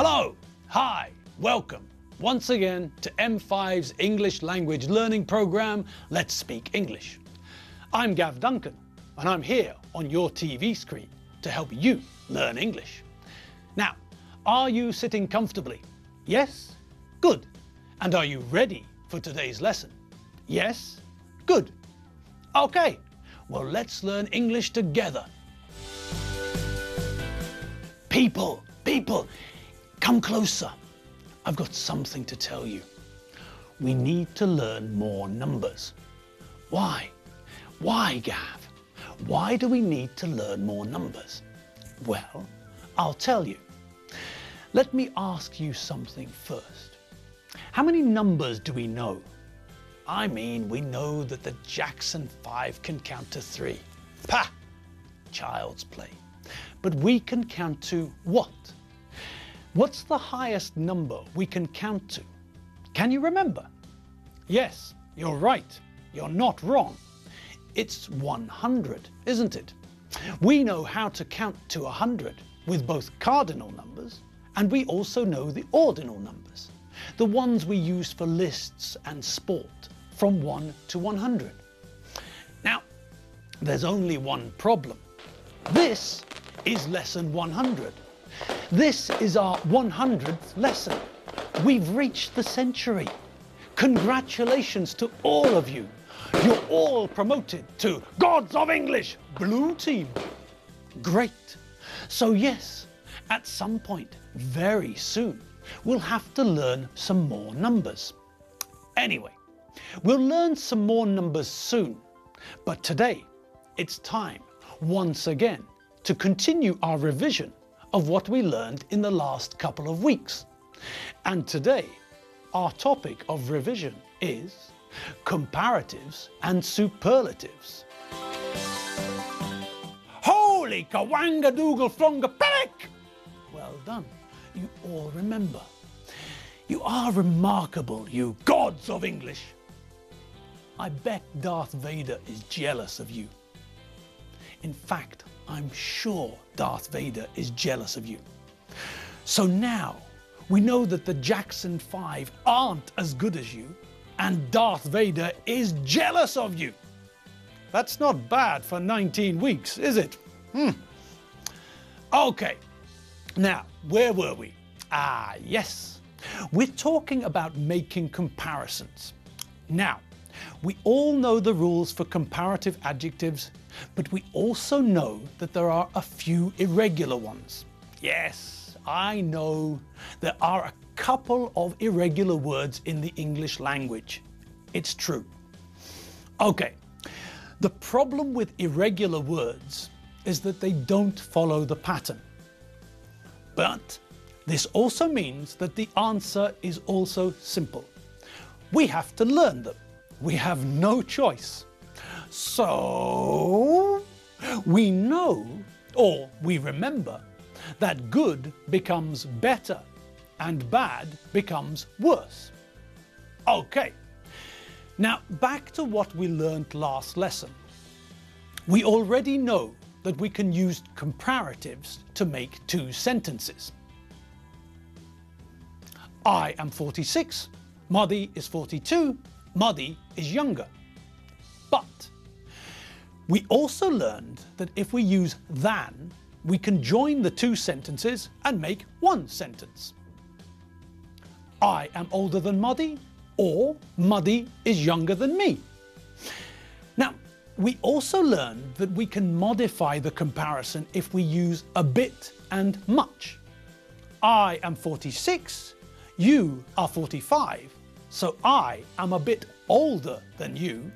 Hello, hi, welcome once again to M5's English language learning program, Let's Speak English. I'm Gav Duncan and I'm here on your TV screen to help you learn English. Now, are you sitting comfortably? Yes? Good. And are you ready for today's lesson? Yes? Good. Okay, well let's learn English together. People, come closer. I've got something to tell you. We need to learn more numbers. Why? Why, Gav? Why do we need to learn more numbers? Well, I'll tell you. Let me ask you something first. How many numbers do we know? I mean, we know that the Jackson 5 can count to 3. Pah! Child's play. But we can count to what? What's the highest number we can count to? Can you remember? Yes, you're right. You're not wrong. It's 100, isn't it? We know how to count to 100 with both cardinal numbers, and we also know the ordinal numbers, the ones we use for lists and sport, from 1 to 100. Now, there's only one problem. This is lesson 100. This is our 100th lesson. We've reached the century. Congratulations to all of you. You're all promoted to Gods of English, Blue Team. Great. So yes, at some point, very soon, we'll have to learn some more numbers. Anyway, we'll learn some more numbers soon. But today, it's time, once again, to continue our revision of what we learned in the last couple of weeks. And today, our topic of revision is comparatives and superlatives. Holy kawanga doogle flonga panic! Well done, you all remember. You are remarkable, you gods of English. I bet Darth Vader is jealous of you. In fact, I'm sure Darth Vader is jealous of you. So now we know that the Jackson 5 aren't as good as you, and Darth Vader is jealous of you. That's not bad for 19 weeks, is it? Okay, now where were we? Ah, yes, we're talking about making comparisons. Now, we all know the rules for comparative adjectives, but we also know that there are a few irregular ones. Yes, I know there are a couple of irregular words in the English language. It's true. Okay, the problem with irregular words is that they don't follow the pattern. But this also means that the answer is also simple. We have to learn them. We have no choice. So we know, or we remember, that good becomes better and bad becomes worse. Okay, now back to what we learned last lesson. We already know that we can use comparatives to make two sentences. I am 46, Muddy is 42, Muddy is younger. But we also learned that if we use than, we can join the two sentences and make one sentence. I am older than Muddy, or Muddy is younger than me. Now, we also learned that we can modify the comparison if we use a bit and much. I am 46, you are 45, so I am a bit older than you,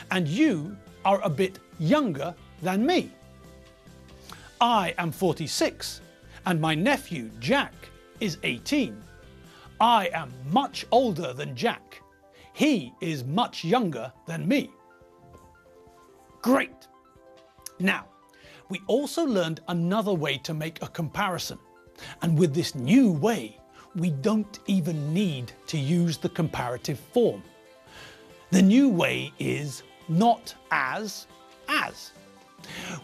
and you are a bit younger than me. I am 46, and my nephew Jack is 18. I am much older than Jack. He is much younger than me. Great! Now, we also learned another way to make a comparison, and with this new way, we don't even need to use the comparative form. The new way is not as.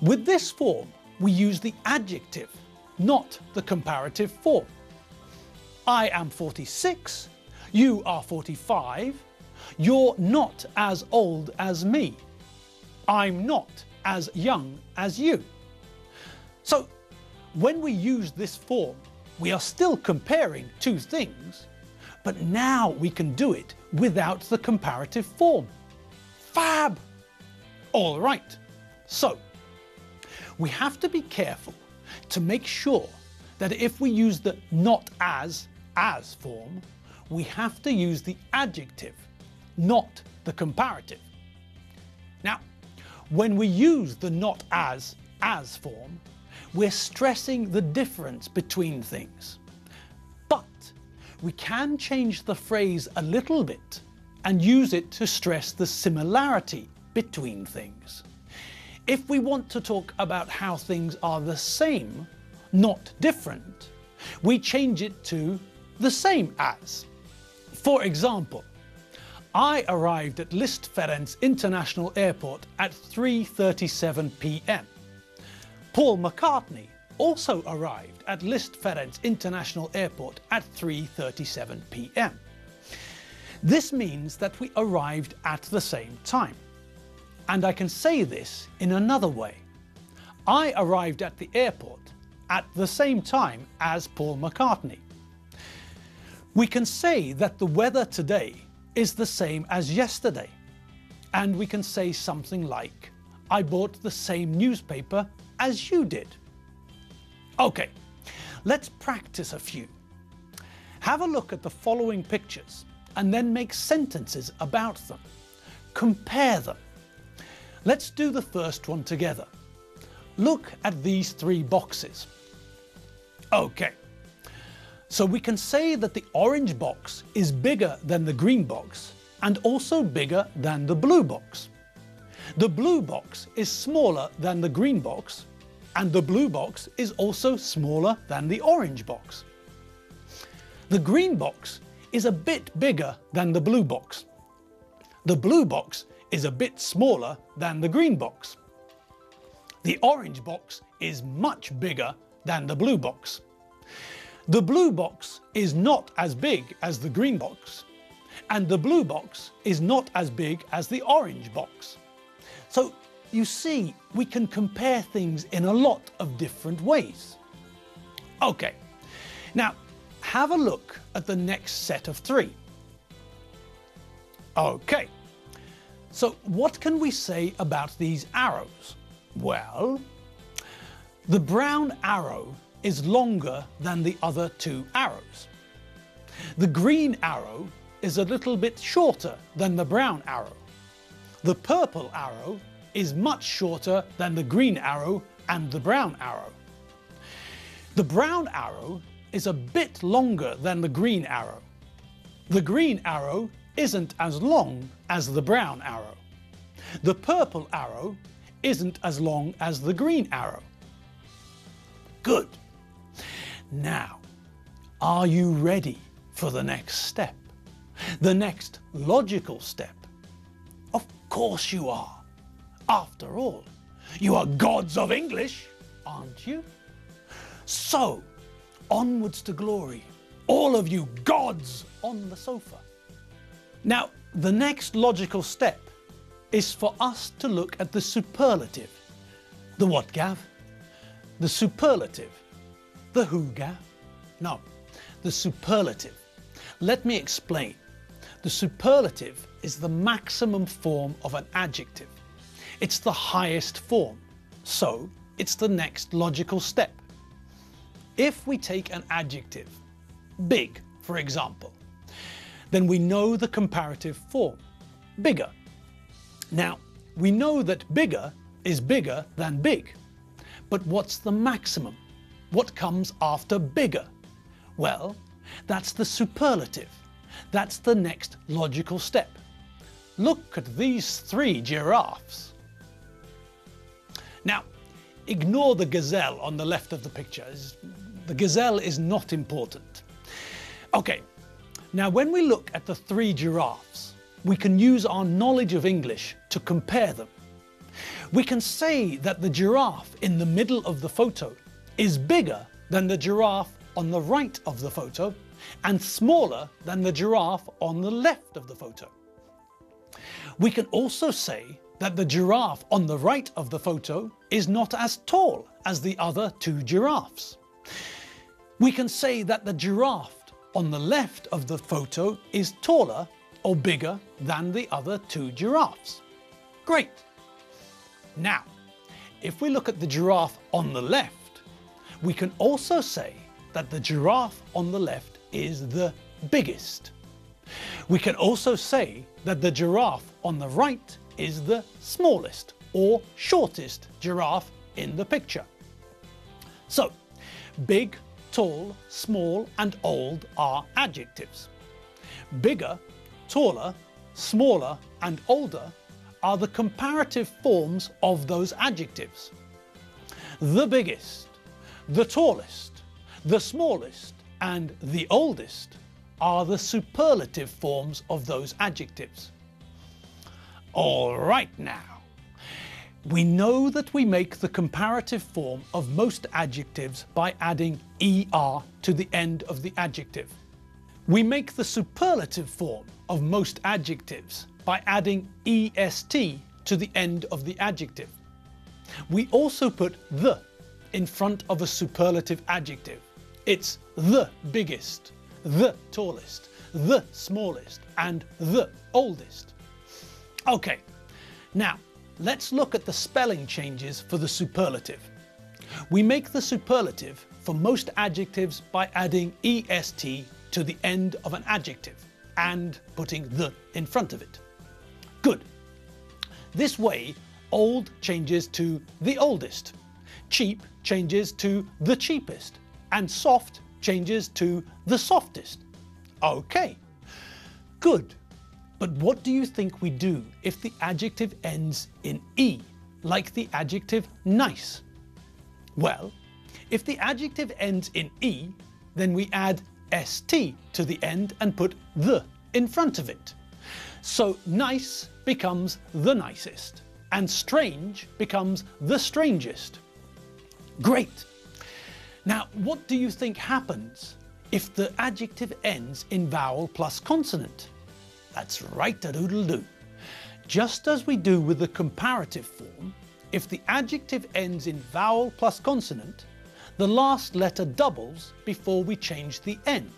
With this form, we use the adjective, not the comparative form. I am 46, you are 45, you're not as old as me, I'm not as young as you. So when we use this form, we are still comparing two things, but now we can do it without the comparative form. Fab! All right, so we have to be careful to make sure that if we use the not as form, we have to use the adjective, not the comparative. Now, when we use the not as form, we're stressing the difference between things. But we can change the phrase a little bit and use it to stress the similarity between things. If we want to talk about how things are the same, not different, we change it to the same as. For example, I arrived at Liszt Ferenc International Airport at 3:37 p.m. Paul McCartney also arrived at Liszt Ferenc International Airport at 3:37 p.m. This means that we arrived at the same time. And I can say this in another way. I arrived at the airport at the same time as Paul McCartney. We can say that the weather today is the same as yesterday. And we can say something like, I bought the same newspaper as you did. Okay, let's practice a few. Have a look at the following pictures and then make sentences about them. Compare them. Let's do the first one together. Look at these three boxes. Okay, so we can say that the orange box is bigger than the green box and also bigger than the blue box. The blue box is smaller than the green box, and the blue box is also smaller than the orange box. The green box is a bit bigger than the blue box. The blue box is a bit smaller than the green box. The orange box is much bigger than the blue box. The blue box is not as big as the green box, and the blue box is not as big as the orange box. So you see, we can compare things in a lot of different ways. Okay, now have a look at the next set of three. Okay, so what can we say about these arrows? Well, the brown arrow is longer than the other two arrows. The green arrow is a little bit shorter than the brown arrow. The purple arrow is much shorter than the green arrow and the brown arrow. The brown arrow is a bit longer than the green arrow. The green arrow isn't as long as the brown arrow. The purple arrow isn't as long as the green arrow. Good. Now, are you ready for the next step? The next logical step? Of course you are. After all, you are gods of English, aren't you? So, onwards to glory, all of you gods on the sofa. Now, the next logical step is for us to look at the superlative. The what, Gav? The superlative. The who, Gav? No, the superlative. Let me explain. The superlative is the maximum form of an adjective. It's the highest form, so it's the next logical step. If we take an adjective, big, for example, then we know the comparative form, bigger. Now, we know that bigger is bigger than big. But what's the maximum? What comes after bigger? Well, that's the superlative. That's the next logical step. Look at these three giraffes. Now, ignore the gazelle on the left of the picture. The gazelle is not important. Okay, now when we look at the three giraffes, we can use our knowledge of English to compare them. We can say that the giraffe in the middle of the photo is bigger than the giraffe on the right of the photo, and smaller than the giraffe on the left of the photo. We can also say that the giraffe on the right of the photo is not as tall as the other two giraffes. We can say that the giraffe on the left of the photo is taller or bigger than the other two giraffes. Great! Now, if we look at the giraffe on the left, we can also say that the giraffe on the left is the biggest. We can also say that the giraffe on the right is the smallest or shortest giraffe in the picture. So, big, tall, small and old are adjectives. Bigger, taller, smaller and older are the comparative forms of those adjectives. The biggest, the tallest, the smallest and the oldest are the superlative forms of those adjectives. All right now. We know that we make the comparative form of most adjectives by adding er to the end of the adjective. We make the superlative form of most adjectives by adding est to the end of the adjective. We also put the in front of a superlative adjective. It's the biggest, the tallest, the smallest, and the oldest. Okay, now let's look at the spelling changes for the superlative. We make the superlative for most adjectives by adding est to the end of an adjective and putting the in front of it. Good. This way, old changes to the oldest, cheap changes to the cheapest, and soft changes to the softest. Okay, good. But what do you think we do if the adjective ends in e, like the adjective nice? Well, if the adjective ends in e, then we add st to the end and put the in front of it. So nice becomes the nicest, and strange becomes the strangest. Great! Now, what do you think happens if the adjective ends in vowel plus consonant? That's right-a-doodle-doo. Just as we do with the comparative form, if the adjective ends in vowel plus consonant, the last letter doubles before we change the end.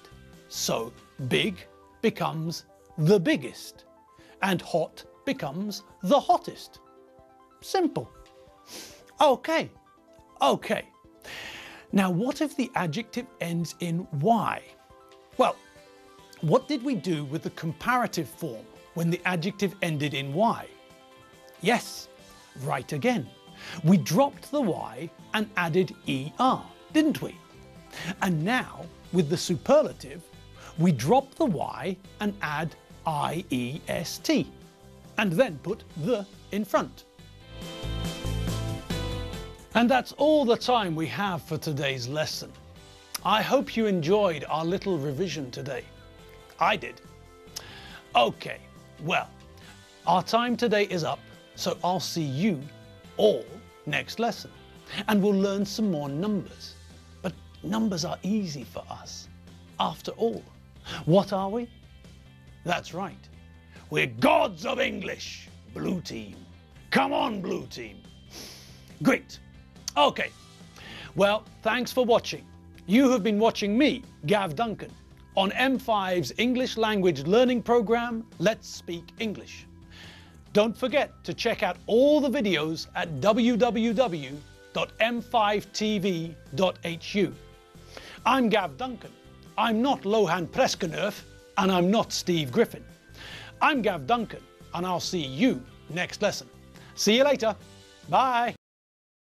So big becomes the biggest, and hot becomes the hottest. Simple. Okay. Now what if the adjective ends in y? Well, what did we do with the comparative form when the adjective ended in y? Yes, right again. We dropped the y and added er, didn't we? And now, with the superlative, we drop the y and add iest, and then put the in front. And that's all the time we have for today's lesson. I hope you enjoyed our little revision today. I did. Okay, well, our time today is up, so I'll see you all next lesson. And we'll learn some more numbers. But numbers are easy for us. After all, what are we? That's right. We're gods of English, blue team. Come on, blue team. Great. Okay. Well, thanks for watching. You have been watching me, Gav Duncan, on M5's English language learning program, Let's Speak English. Don't forget to check out all the videos at www.m5tv.hu. I'm Gav Duncan. I'm not Lohan Preskenurf, and I'm not Steve Griffin. I'm Gav Duncan, and I'll see you next lesson. See you later. Bye.